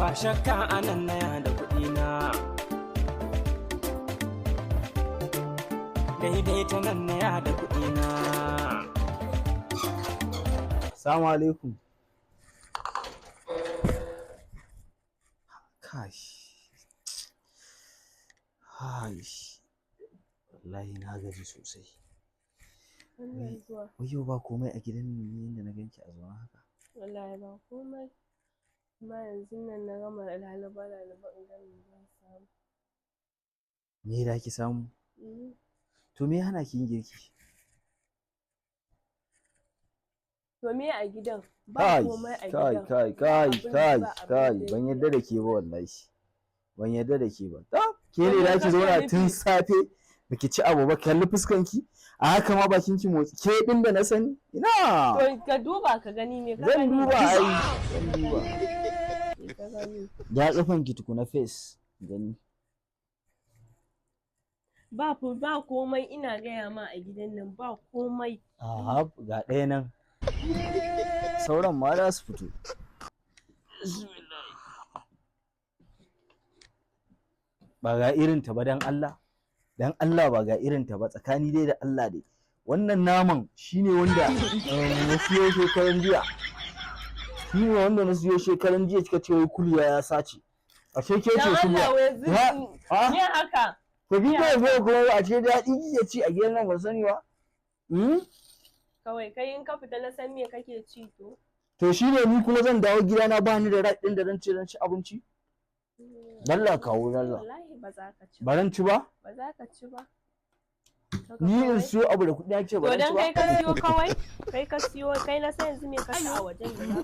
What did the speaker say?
ba shakka anan na da kuɗi na daidaita nan na da kuɗi na. Assalamu alaikum. Kai. Wallahi na gaji sosai. Wai yau ba komai a gidan nan ne yanda na ganki a zaune haka? Wallahi ba komai. Amma yanzu nan na gama lalaba in ga me zan samu. Me da ki samu? To me ya hana ki yin girki? To me a gidan? Ba komai a gidan. Kai, ban yarda da ke ba wallahi. Ban yarda da ke ba. Ke ne da ki zauna tun safe baki ci abu ba, kalli fuskanki. A haka ma bakin ki motsi. Ke din da na sani? Ina. To ka duba ka gani me ka gani. Zan duba ai. Zan duba. Ka gani. Ya tsafan ki tukuna face gani. Ba komai ina gaya ma a gidan nan ba komai. Aha, ga ɗaya nan. Sauran ma za su fito. Ba ga irin ta ba dan Allah. Dan Allah ba ga irin ta ba, tsakani dai da Allah dai. Wannan naman shine wanda na siyo shekaran jiya. Shine wanda na siyo shekaran jiya kika ce wai kuliya ya sace. Ashe ke ce su ya haka. Ka bi da zo ko a ce daɗi kike ci a gidan nan ban sani ba. Kawai kai in ka fita na san me kake ci to. To shine ni kuma zan dawo gidana ba ni da right ɗin da zan ci abinci. Dalla kawo dalla. Wallahi ba za ka ci. Ba zan ci ba? Ba za ka ci ba. Ni in siyo abu da kuɗi ake ba zan ci ba. To dan kai ka siyo kawai? Kai ka siyo kai na san yanzu me ka ci a wajen gida.